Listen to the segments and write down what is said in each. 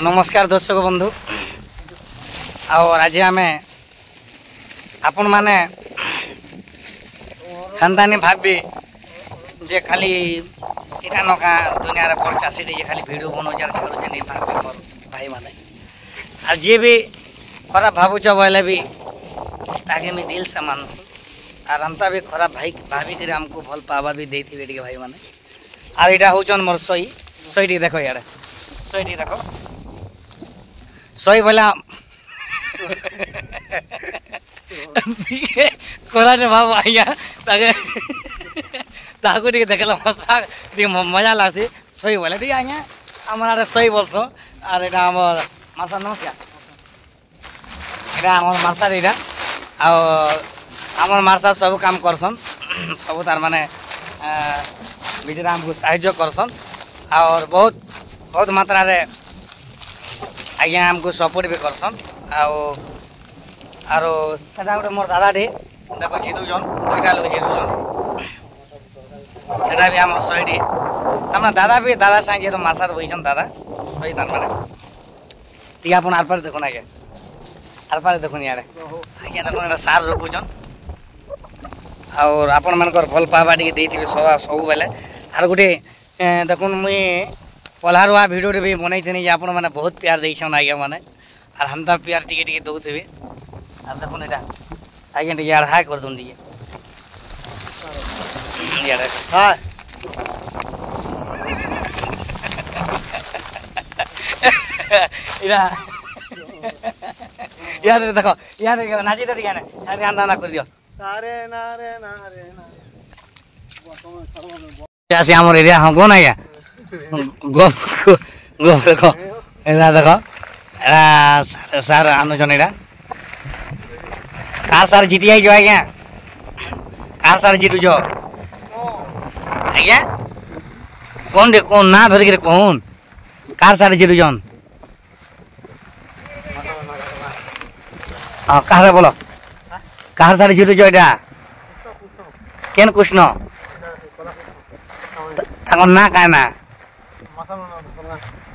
नमस्कार दर्शक बंधु आज आम आपण मैंने खानदानी भावी जे खाली इटा नका दुनिया रे बड़ चाषी जे खाली वीडियो बनाउछार छाड़ुछे नहीं भाभी मोर भाई माने आ जे भी खराब भावुछ बोले भी ताके मैं दिल से मानसी आर अंता भी खराब भाई भाभी के हमको भल पावा भी देती बेटी भाई माने आर इटा होचन मोर सही सही देखो यार सही देखो सही बोला कोरा रे बाबू आइया ताके ताको टी देखला मजा टी मजा लागसी सही बोले टी आइया हमरा सही बोलछो आर एटा हमर मासा नमस्कार एटा हमर मासा एटा आ हमर मासा सब काम करसन सब तार माने बिजरा हमको सहायता करसन और बहुत बहुत मात्रा रे आज्ञा हमको सपोर्ट भी करसन आरो सेटा गोटे मोर दादा टे देखो जीतुजन दुईटा लोग जीतुजन सेटा भी हमर सहीटी हमरा दादा भी दादा संगे तो मासार बइछन दादा सही तार माने ती आपन आर पार देखो ना के आर पार देखो यार आज्ञा देखो एटा सार रखुछन और आपन मानकर भल पावा टी देथिबे सब बेले आर गोटे देखुन मुई पल्हारुआ वीडियो रे भी बनैथिनी जे आपन माने बहुत प्यार दैछन आज्ञा माने और हम तो प्यार टिके टिके दउथिबे आ देखुन एटा आज्ञा टिके यार हाय कर दुन दिए यार हाय इरा यार देखो यार नाची तो दिया ना यार गाना ना कर दियो तारे नारे नारे नारे ऐसे हमर एरिया हम कोन आया गो गो देखो एरा देखो एरा सार अनुजन एरा कार सार जीती आई जो आज्ञा कार सार जीतु जो आज्ञा कौन रे कौन ना धर के कौन कार सार जीतु जन हां कार बोलो कार सार जीतु जो एटा केन कृष्ण ताको ना का ना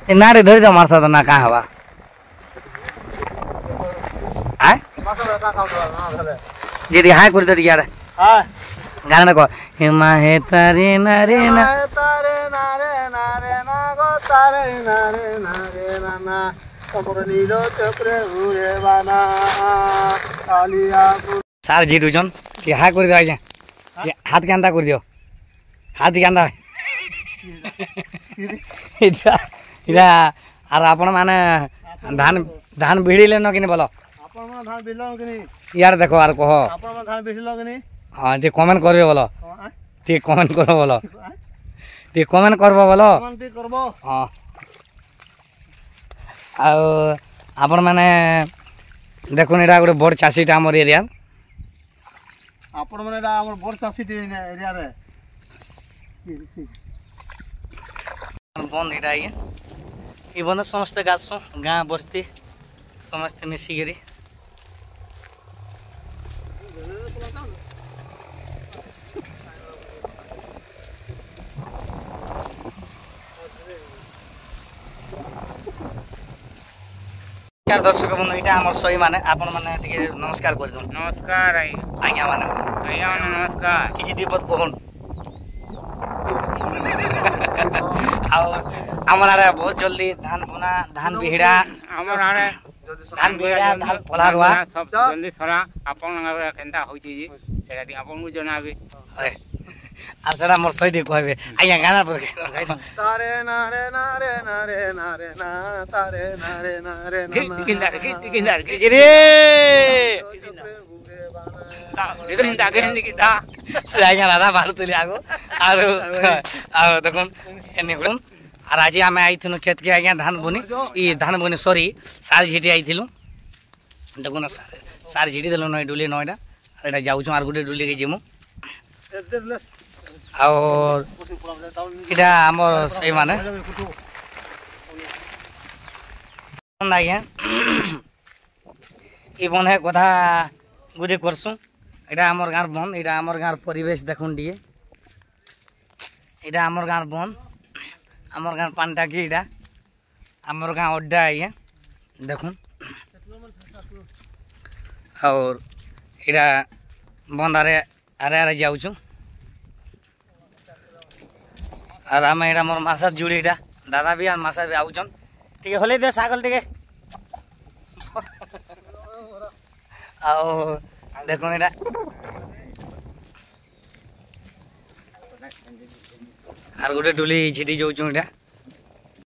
ना रे धरी दो मारसा तो ना का हवा आय जी हाय कर दे यार हाय गाना को हिमा हे तारे नारे ना तारे नारे नारे ना गो तारे नारे नारे ना कमर नीलो चक्र उरे बाना कालिया सार जीतु जन कि हाय कर दे आज्ञा हाथ के अंदा कर दियो हाथ के अंदा इधर इरा आर आपण माने धान धान भिड़िले न किने बोलो आपण माने धान भिड़लो किने यार देखो आर कहो आपण माने धान भिड़लो किने हां जे कमेंट करबे बोलो ठीक कमेंट करो बोलो ठीक कमेंट करबो बोलो कमेंट ठीक करबो हां आ आपण माने देखो एटा गोटे बड़ चासीटा हमर एरिया आपण माने एटा हमर बड़ चासीटी एरिया रे बंद एटा आइए ये बंद समस्त गाछो गाँ बस्ती समस्त मिसिकरी दर्शक बंधु यहाँ आम सही माने आपण माने टिके नमस्कार कर दो नमस्कार आज्ञा माने नमस्कार किसी दिपत कहन हमारा बहुत जल्दी धान बुना धान बिहड़ा हमारा धान बिहड़ा धान पलारुआ सब जल्दी सरा आपन केनता होई छी सेटा आपन को जनाबे आ सेटा मोर सही कहबे आया गाना पर तारे नारे नारे नारे नारे ना तारे नारे नारे ना किंदा रे ता गेंदी किदा आया राधा भारतली आगो आरो देखुन एने गुन और आज आम आई खेत के आज्ञा धान बुनी ई धान बुनी सॉरी सार झिटी आई देखो ना सार झिटी देल नई डुली नईटा एटा जाऊँ आर गोटे डुली के जिमु और इटा हमर सही माने आज्ञा ई बन है कथा गुदी करसु एटा हमर गाँव बन एटा हमर गाँव परिवेश देखुन दिए एटा हमर गाँव बन आमर गाँव पानी टाकी इटा आमर गाँ अड्डा आज्ञा देखुन और इटा बंदारे आरे आरे जाऊँ और आम यहाँ मोर मार्सात जुड़ी इटा दादा भी आम मार्सात भी आउन टे हल दे सागल टे देख इटा आर गोटे डुली छिटी जाऊँ इटा